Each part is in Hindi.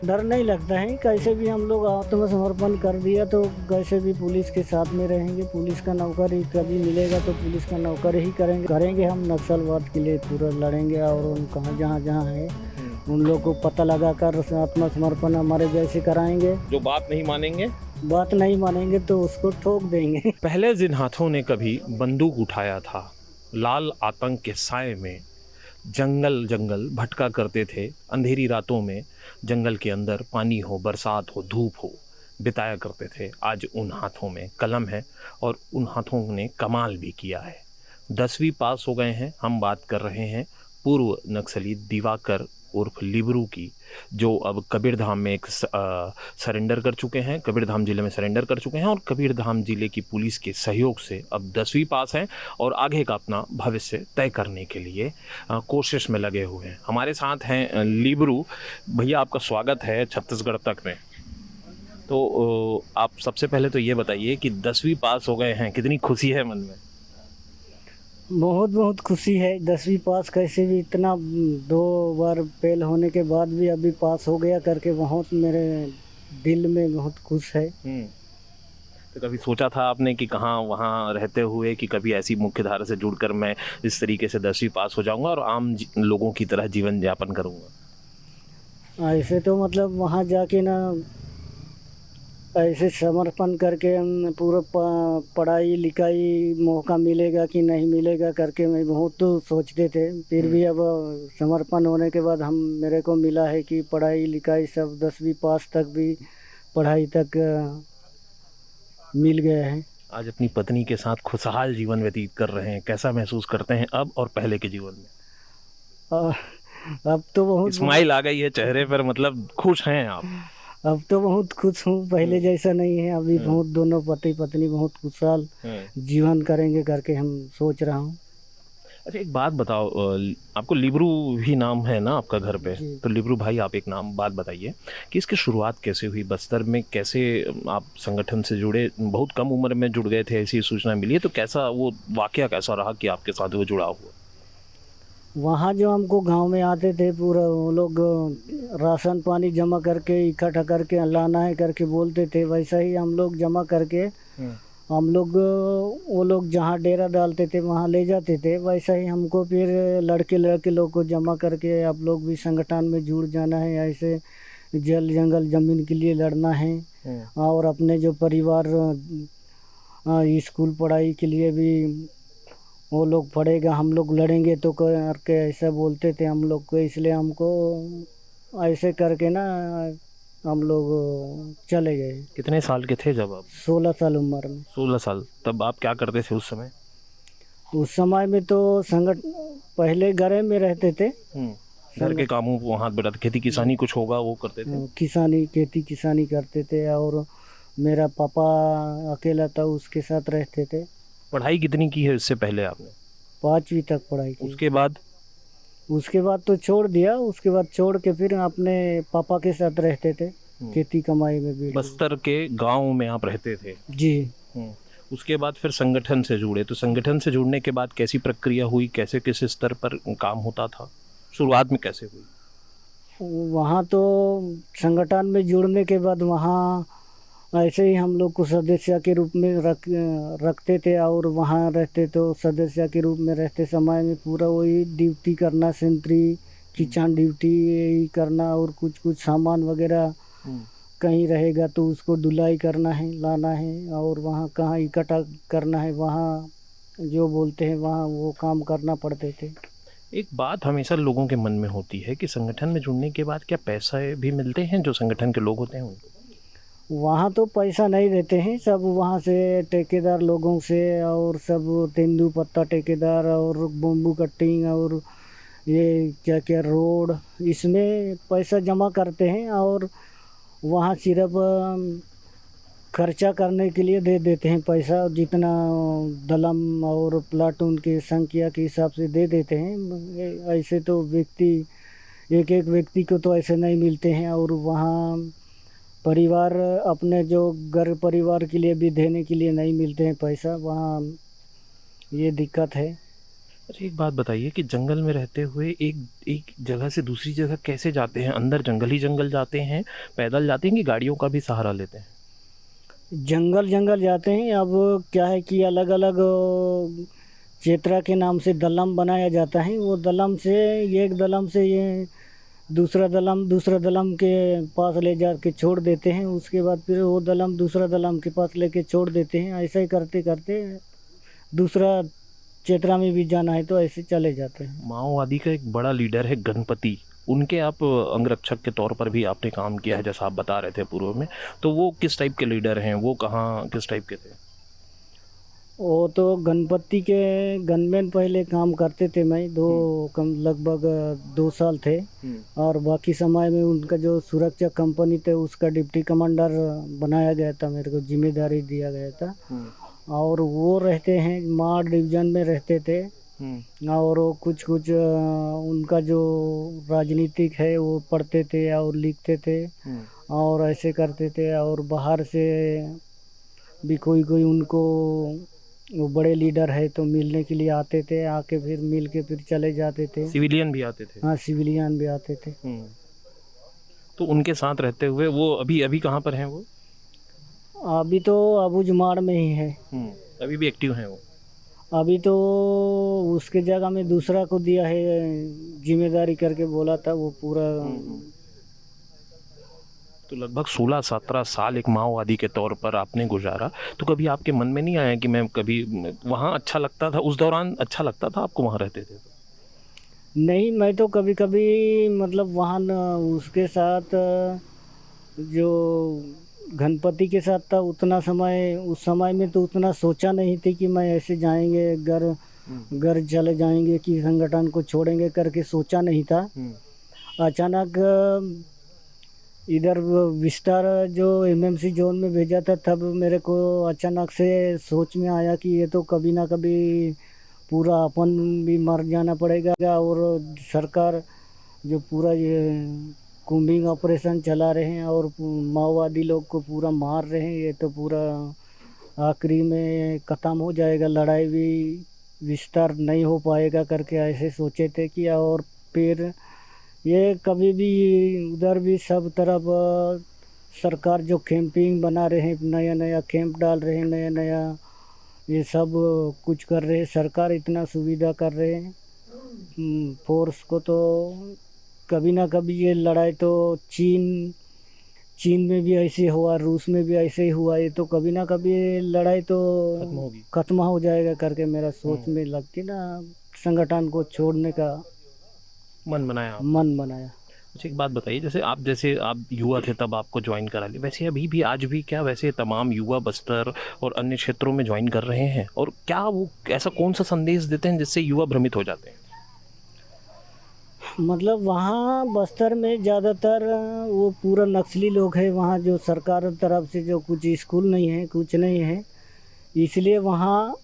डर नहीं लगता है, कैसे भी हम लोग आत्मसमर्पण कर दिया तो कैसे भी पुलिस के साथ में रहेंगे। पुलिस का नौकर ही कभी मिलेगा तो पुलिस का नौकर ही करेंगे हम नक्सलवाद के लिए पूरा लड़ेंगे। और उन कहाँ जहाँ जहाँ है उन लोग को पता लगा कर आत्मसमर्पण हमारे जैसे कराएंगे। जो बात नहीं मानेंगे तो उसको ठोक देंगे। पहले जिन हाथों ने कभी बंदूक उठाया था, लाल आतंक के साए में जंगल जंगल भटका करते थे, अंधेरी रातों में जंगल के अंदर पानी हो, बरसात हो, धूप हो, बिताया करते थे। आज उन हाथों में कलम है और उन हाथों ने कमाल भी किया है। 10वीं पास हो गए हैं। हम बात कर रहे हैं पूर्व नक्सली दिवाकर उर्फ लिबरू की, जो अब कबीरधाम में सरेंडर कर चुके हैं, कबीरधाम जिले में सरेंडर कर चुके हैं और कबीरधाम जिले की पुलिस के सहयोग से अब 10वीं पास हैं और आगे का अपना भविष्य तय करने के लिए कोशिश में लगे हुए हैं। हमारे साथ हैं लिबरू भैया, आपका स्वागत है छत्तीसगढ़ तक में। तो आप सबसे पहले तो ये बताइए कि 10वीं पास हो गए हैं, कितनी खुशी है मन में? बहुत बहुत खुशी है। 10वीं पास कैसे भी इतना 2 बार फेल होने के बाद भी अभी पास हो गया करके बहुत मेरे दिल में बहुत खुश है। तो कभी सोचा था आपने कि कहाँ वहाँ रहते हुए कि कभी ऐसी मुख्य धारा से जुड़कर मैं इस तरीके से 10वीं पास हो जाऊँगा और आम लोगों की तरह जीवन यापन करूँगा? ऐसे तो मतलब वहाँ जाके ना ऐसे समर्पण करके हम पूरा पढ़ाई लिखाई मौका मिलेगा कि नहीं मिलेगा करके मैं बहुत तो सोचते थे। फिर भी अब समर्पण होने के बाद मेरे को मिला है कि पढ़ाई लिखाई सब 10वीं पास तक भी पढ़ाई तक मिल गया है। आज अपनी पत्नी के साथ खुशहाल जीवन व्यतीत कर रहे हैं, कैसा महसूस करते हैं अब और पहले के जीवन में? अ, अब तो बहुत स्माइल आ गई है चेहरे पर, मतलब खुश हैं आप? अब तो बहुत खुश हूँ, पहले जैसा नहीं है। अभी बहुत दोनों पति पत्नी बहुत खुशहाल जीवन करेंगे करके हम सोच रहा हूँ। अच्छा, एक बात बताओ, आपको लिबरू ही नाम है ना आपका घर पे? तो लिबरू भाई, आप एक बात बताइए कि इसकी शुरुआत कैसे हुई? बस्तर में कैसे आप संगठन से जुड़े? बहुत कम उम्र में जुड़ गए थे, ऐसी सूचना मिली है, तो कैसा वो वाकया कैसा रहा कि आपके साथ वो जुड़ा हुआ? वहाँ जो हमको गांव में आते थे पूरा वो लोग राशन पानी जमा करके इकट्ठा करके लाना है करके बोलते थे, वैसा ही हम लोग जमा करके हम लोग वो लोग जहाँ डेरा डालते थे वहाँ ले जाते थे। वैसा ही हमको फिर लड़के लड़के लोग को जमा करके आप लोग भी संगठन में जुड़ जाना है, ऐसे जल जंगल ज़मीन के लिए लड़ना है और अपने जो परिवार स्कूल पढ़ाई के लिए भी वो लोग पढ़ेगा, हम लोग लड़ेंगे तो करके ऐसा बोलते थे हम लोग को। इसलिए हमको ऐसे करके ना हम लोग चले गए। कितने साल के थे जब आप? 16 साल उम्र में। 16 साल। तब आप क्या करते थे उस समय? उस समय में तो पहले घरे में रहते थे। घर के कामों को हाथ बटाते, खेती किसानी कुछ होगा वो करते थे? किसानी खेती किसानी करते थे और मेरा पापा अकेला था, उसके साथ रहते थे। पढ़ाई कितनी की है इससे पहले आपने? 5वीं तक पढ़ाई की। उसके बाद तो छोड़ दिया। उसके बाद छोड़ के फिर अपने पापा के साथ रहते थे, खेती कमाई में भी। बस्तर के गांव में आप रहते थे? जी। उसके बाद फिर संगठन से जुड़े, तो संगठन से जुड़ने के बाद कैसी प्रक्रिया हुई, कैसे किस स्तर पर काम होता था, शुरुआत में कैसे हुई? वहाँ तो संगठन में जुड़ने के बाद वहाँ ऐसे ही हम लोग को सदस्य के रूप में रखते थे और वहाँ रहते तो सदस्य के रूप में रहते समय में पूरा वही ड्यूटी करना, सेंट्री किचन ड्यूटी यही करना और कुछ कुछ सामान वगैरह कहीं रहेगा तो उसको ढुलाई करना है, लाना है और वहाँ कहाँ इकट्ठा करना है, वहाँ जो बोलते हैं वहाँ वो काम करना पड़ते थे। एक बात हमेशा लोगों के मन में होती है कि संगठन में जुड़ने के बाद क्या पैसे भी मिलते हैं जो संगठन के लोग होते हैं उनको? वहाँ तो पैसा नहीं देते हैं, सब वहाँ से ठेकेदार लोगों से और सब तेंदू पत्ता ठेकेदार और बम्बू कटिंग और ये क्या क्या रोड, इसमें पैसा जमा करते हैं और वहाँ सिर्फ खर्चा करने के लिए दे देते हैं पैसा। जितना दलम और प्लाटून की संख्या के हिसाब से दे देते हैं। ऐसे तो एक एक व्यक्ति को तो ऐसे नहीं मिलते हैं और वहाँ परिवार अपने जो घर परिवार के लिए भी देने के लिए नहीं मिलते हैं पैसा, वहाँ ये दिक्कत है। अच्छा एक बात बताइए कि जंगल में रहते हुए एक एक जगह से दूसरी जगह कैसे जाते हैं? अंदर जंगल ही जंगल जाते हैं, पैदल जाते हैं कि गाड़ियों का भी सहारा लेते हैं? जंगल जंगल जाते हैं। अब क्या है कि अलग अलग चेत्रा के नाम से दलम बनाया जाता है। वो दलम से एक दलम से ये दूसरा दलम के पास ले जा के छोड़ देते हैं। उसके बाद फिर वो दलम दूसरा दलम के पास लेके छोड़ देते हैं। ऐसा ही करते करते दूसरा चेत्रा में भी जाना है तो ऐसे चले जाते हैं। माओवादी का एक बड़ा लीडर है गणपति, उनके आप अंगरक्षक के तौर पर भी आपने काम किया है जैसा आप बता रहे थे पूर्व में, तो वो किस टाइप के लीडर हैं? वो कहाँ किस टाइप के थे? वो तो गणपति के गनमैन पहले काम करते थे। मैं दो कम लगभग 2 साल थे। और बाकी समय में उनका जो सुरक्षा कंपनी थे उसका डिप्टी कमांडर बनाया गया था, मेरे को जिम्मेदारी दिया गया था। और वो रहते हैं मार डिवीज़न में रहते थे। और वो कुछ कुछ उनका जो राजनीतिक है वो पढ़ते थे और लिखते थे और ऐसे करते थे। और बाहर से भी कोई कोई उनको वो बड़े लीडर है तो मिलने के लिए आते थे, आके फिर मिल के फिर चले जाते थे। सिविलियन भी आते थे? हाँ, सिविलियन भी आते थे। तो उनके साथ रहते हुए वो अभी अभी कहाँ पर हैं वो? अभी तो अबूझमाड़ में ही है। अभी भी एक्टिव हैं वो? अभी तो उसके जगह में दूसरा को दिया है, जिम्मेदारी करके बोला था वो पूरा। तो लगभग 16-17 साल एक माओवादी के तौर पर आपने गुजारा, तो कभी आपके मन में नहीं आया कि मैं कभी वहाँ अच्छा लगता था, उस दौरान अच्छा लगता था आपको वहाँ रहते थे तो? नहीं, मैं तो कभी कभी मतलब वहाँ उसके साथ जो गणपति के साथ था उतना समय, उस समय में तो उतना सोचा नहीं थी कि मैं ऐसे जाएंगे घर घर चले जाएंगे कि संगठन को छोड़ेंगे करके सोचा नहीं था। अचानक इधर विस्तार जो एमएमसी जोन में भेजा था तब मेरे को अचानक से सोच में आया कि ये तो कभी ना कभी पूरा अपन भी मर जाना पड़ेगा। और सरकार जो पूरा ये कुम्बिंग ऑपरेशन चला रहे हैं और माओवादी लोग को पूरा मार रहे हैं, ये तो पूरा आखिरी में ख़त्म हो जाएगा, लड़ाई भी विस्तार नहीं हो पाएगा करके ऐसे सोचे थे कि। और फिर ये कभी भी उधर भी सब तरफ सरकार जो कैंपिंग बना रहे हैं, नया नया कैंप डाल रहे हैं, नया नया ये सब कुछ कर रहे हैं, सरकार इतना सुविधा कर रहे हैं फोर्स को। तो कभी ना कभी ये लड़ाई तो चीन चीन में भी ऐसे हुआ, रूस में भी ऐसे ही हुआ, ये तो कभी ना कभी ये लड़ाई तो खत्म होगी। खत्म हो जाएगा करके मेरा सोच में लग के ना संगठन को छोड़ने का मन बनाया आप? मन बनाया। अच्छा एक बात बताइए, जैसे आप युवा थे तब आपको ज्वाइन करा लिया, वैसे अभी भी आज भी क्या वैसे तमाम युवा बस्तर और अन्य क्षेत्रों में ज्वाइन कर रहे हैं? और क्या वो ऐसा कौन सा संदेश देते हैं जिससे युवा भ्रमित हो जाते हैं? मतलब वहाँ बस्तर में ज़्यादातर वो पूरा नक्सली लोग हैं। वहाँ जो सरकार तरफ से जो कुछ स्कूल नहीं है, कुछ नहीं है, इसलिए वहाँ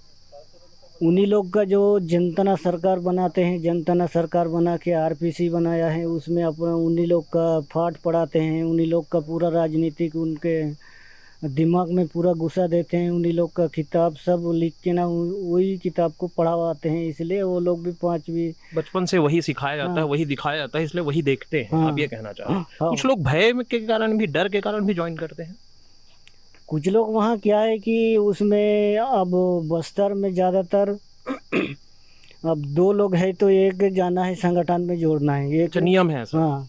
उन्हीं लोग का जो जनतना सरकार बनाते हैं, जनतना सरकार बना के आरपीसी बनाया है, उसमें अपना उन्हीं लोग का फाट पढ़ाते हैं, उन्हीं लोग का पूरा राजनीतिक उनके दिमाग में पूरा घुसा देते हैं, उन्हीं लोग का किताब सब लिख के ना वही किताब को पढ़ावाते हैं। इसलिए वो लोग भी 5वीं बचपन से वही सिखाया जाता है, हाँ वही दिखाया जाता है, इसलिए वही देखते हैं, हाँ आप ये कहना चाह रहे हैं? हाँ। कुछ लोग भय के कारण भी, डर के कारण भी ज्वाइन करते हैं? कुछ लोग वहाँ क्या है कि उसमें अब बस्तर में ज़्यादातर अब 2 लोग हैं तो एक जाना है संगठन में जोड़ना है एक। अच्छा नियम है ऐसा? हाँ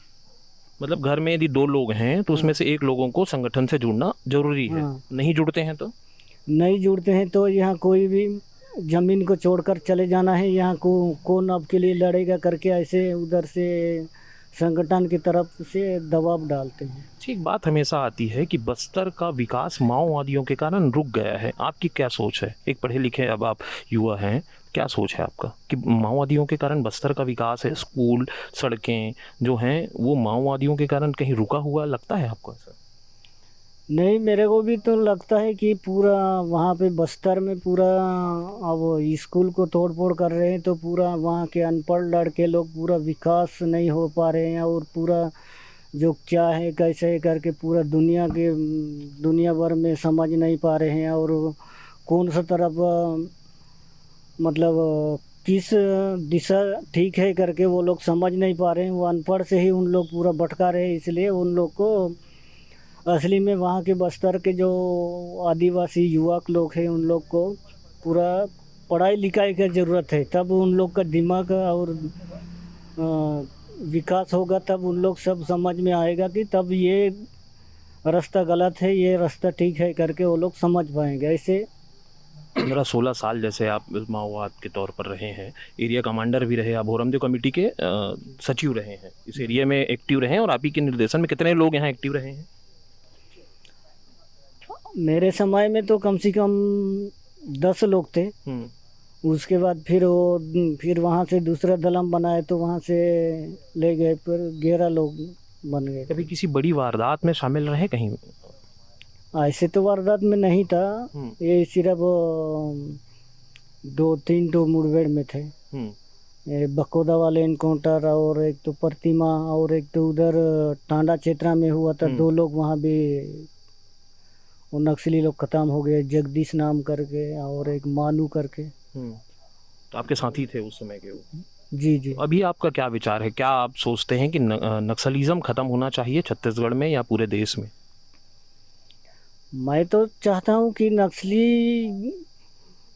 मतलब घर में यदि 2 लोग हैं तो उसमें से एक लोगों को संगठन से जुड़ना जरूरी है, हाँ। नहीं जुड़ते हैं तो? नहीं जुड़ते हैं तो यहाँ कोई भी ज़मीन को छोड़कर चले जाना है, यहाँ को कौन आपके लिए लड़ेगा करके ऐसे उधर से संगठन की तरफ से दबाव डालते हैं। एक बात हमेशा आती है कि बस्तर का विकास माओवादियों के कारण रुक गया है, आपकी क्या सोच है? एक पढ़े लिखे अब आप युवा हैं, क्या सोच है आपका कि माओवादियों के कारण बस्तर का विकास है, स्कूल सड़कें जो हैं वो माओवादियों के कारण कहीं रुका हुआ लगता है आपको ऐसा? नहीं, मेरे को भी तो लगता है कि पूरा वहाँ पे बस्तर में पूरा अब स्कूल को तोड़ फोड़ कर रहे हैं तो पूरा वहाँ के अनपढ़ लड़के लोग पूरा विकास नहीं हो पा रहे हैं। और पूरा जो क्या है कैसे है करके पूरा दुनिया भर में समझ नहीं पा रहे हैं। और कौन सा तरफ मतलब किस दिशा ठीक है करके वो लोग समझ नहीं पा रहे हैं। वो अनपढ़ से ही उन लोग पूरा भटका रहे हैं, इसलिए उन लोग को असली में वहाँ के बस्तर के जो आदिवासी युवक लोग हैं उन लोग को पूरा पढ़ाई लिखाई की ज़रूरत है, तब उन लोग का दिमाग और विकास होगा, तब उन लोग सब समझ में आएगा कि तब ये रास्ता गलत है, ये रास्ता ठीक है करके वो लोग समझ पाएंगे। ऐसे 15-16 साल जैसे आप माओवाद के तौर पर रहे हैं, एरिया कमांडर भी रहे, आप भोरमदेव कमेटी के सचिव रहे हैं, इस एरिया में एक्टिव रहे हैं, और आप ही के निर्देशन में कितने लोग यहाँ एक्टिव रहे हैं? मेरे समय में तो कम से कम 10 लोग थे। उसके बाद फिर वहाँ से दूसरा दलम बनाए तो वहाँ से ले गए, फिर 11 लोग बन गए। कभी किसी बड़ी वारदात में शामिल रहे कहीं? ऐसे तो वारदात में नहीं था, ये सिर्फ 2-3 तो मुठभेड़ में थे। ये बकोदा वाले इनकाउंटर, और एक तो प्रतिमा, और एक तो उधर टांडा क्षेत्र में हुआ था। 2 लोग वहाँ भी वो नक्सली लोग खत्म हो गए, जगदीश नाम करके और एक मानू करके। तो आपके साथी थे उस समय के वो? जी जी। अभी आपका क्या विचार है, क्या आप सोचते हैं कि नक्सलिज्म खत्म होना चाहिए छत्तीसगढ़ में या पूरे देश में? मैं तो चाहता हूँ कि नक्सली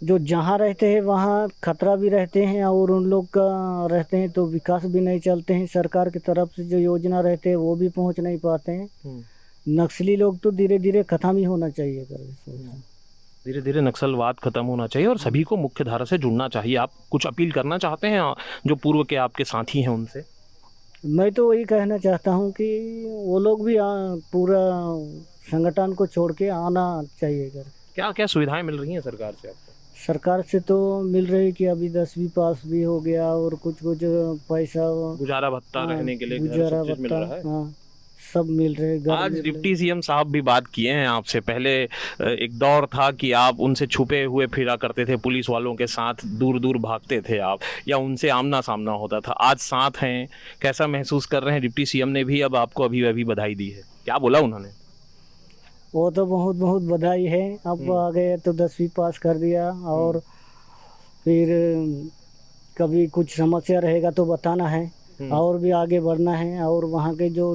जो जहाँ रहते हैं वहाँ खतरा भी रहते हैं, और उन लोग का रहते हैं तो विकास भी नहीं चलते हैं। सरकार की तरफ से जो योजना रहते हैं वो भी पहुँच नहीं पाते हैं। नक्सली लोग तो धीरे धीरे खत्म ही होना चाहिए कर। धीरे धीरे नक्सलवाद खत्म होना चाहिए और सभी को मुख्य धारा से जुड़ना चाहिए। आप कुछ अपील करना चाहते हैं जो पूर्व के आपके साथी हैं उनसे? मैं तो वही कहना चाहता हूँ कि वो लोग भी पूरा संगठन को छोड़ के आना चाहिए कर। क्या क्या सुविधाएं मिल रही हैं सरकार से आपको? सरकार से तो मिल रही कि अभी 10वीं पास भी हो गया, और कुछ पैसा, गुजारा भत्ता, रहने के लिए गुजारा सब चीज मिल रहा है। हाँ, सब मिल रहे। आज डिप्टी सीएम साहब भी बात किए हैं आपसे। पहले एक दौर था कि आप उनसे छुपे हुए फिरा करते थे, पुलिस वालों के साथ दूर दूर भागते थे आप, या उनसे आमना सामना होता था। आज साथ हैं, कैसा महसूस कर रहे हैं? डिप्टी सीएम ने भी अब आपको अभी बधाई दी है, क्या बोला उन्होंने? वो तो बहुत बहुत बधाई है। अब आ गए तो 10वीं पास कर दिया, और फिर कभी कुछ समस्या रहेगा तो बताना है, और भी आगे बढ़ना है। और वहाँ के जो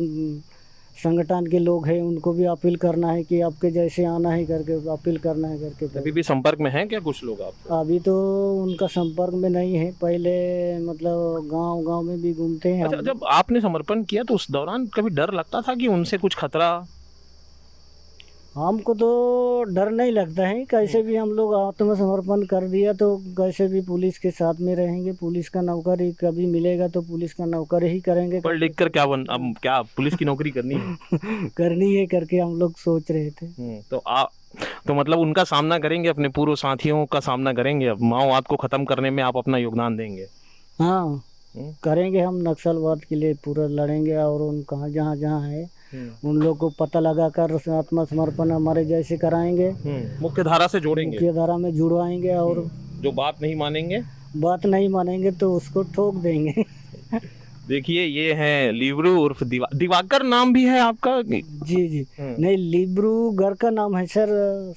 संगठन के लोग हैं उनको भी अपील करना है कि आपके जैसे आना है करके अपील करना है करके। अभी भी संपर्क में हैं क्या कुछ लोग आप? अभी तो उनका संपर्क में नहीं है, पहले मतलब गांव में भी घूमते हैं। अच्छा, जब आपने समर्पण किया तो उस दौरान कभी डर लगता था कि उनसे कुछ खतरा? हमको तो डर नहीं लगता है, कैसे भी हम लोग आत्मसमर्पण कर दिया तो कैसे भी पुलिस के साथ में रहेंगे। पुलिस का नौकरी कभी मिलेगा तो पुलिस का नौकरी ही करेंगे। पढ़ लिख कर अब क्या पुलिस की नौकरी करनी है? करनी है करके हम लोग सोच रहे थे। तो मतलब उनका सामना करेंगे, अपने पूर्व साथियों का सामना करेंगे, अब माओवाद को खत्म करने में आप अपना योगदान देंगे? हाँ, करेंगे। हम नक्सलवाद के लिए पूरा लड़ेंगे, और उन जहाँ जहाँ है उन लोग को पता लगा कर आत्मसमर्पण हमारे जैसे कराएंगे, मुख्य धारा से जोड़ेंगे, मुख्य धारा में जुड़वाएंगे। और जो बात नहीं मानेंगे तो उसको ठोक देंगे। देखिए, ये है लिब्रू उर्फ दिवाकर नाम भी है आपका? जी जी। नहीं, लिब्रू घर का नाम है सर,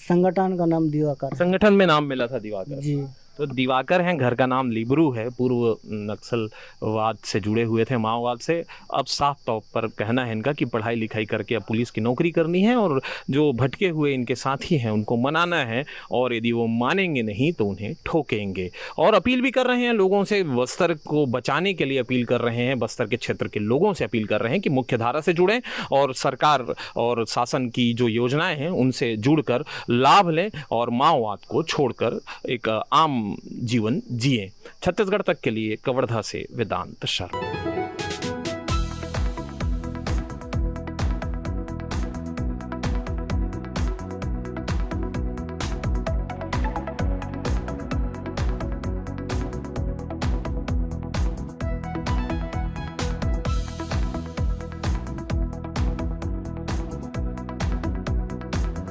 संगठन का नाम दिवाकर। संगठन में नाम मिला था दिवाकर जी। तो दिवाकर हैं, घर का नाम लिब्रू है। पूर्व नक्सलवाद से जुड़े हुए थे, माओवाद से। अब साफ तौर पर कहना है इनका कि पढ़ाई लिखाई करके अब पुलिस की नौकरी करनी है, और जो भटके हुए इनके साथी हैं उनको मनाना है, और यदि वो मानेंगे नहीं तो उन्हें ठोकेंगे। और अपील भी कर रहे हैं लोगों से, बस्तर को बचाने के लिए अपील कर रहे हैं, बस्तर के क्षेत्र के लोगों से अपील कर रहे हैं कि मुख्य धारा से जुड़ें और सरकार और शासन की जो योजनाएं हैं उनसे जुड़कर लाभ लें, और माओवाद को छोड़कर एक आम जीवन जिए। छत्तीसगढ़ तक के लिए कवर्धा से वेदांत शर्मा।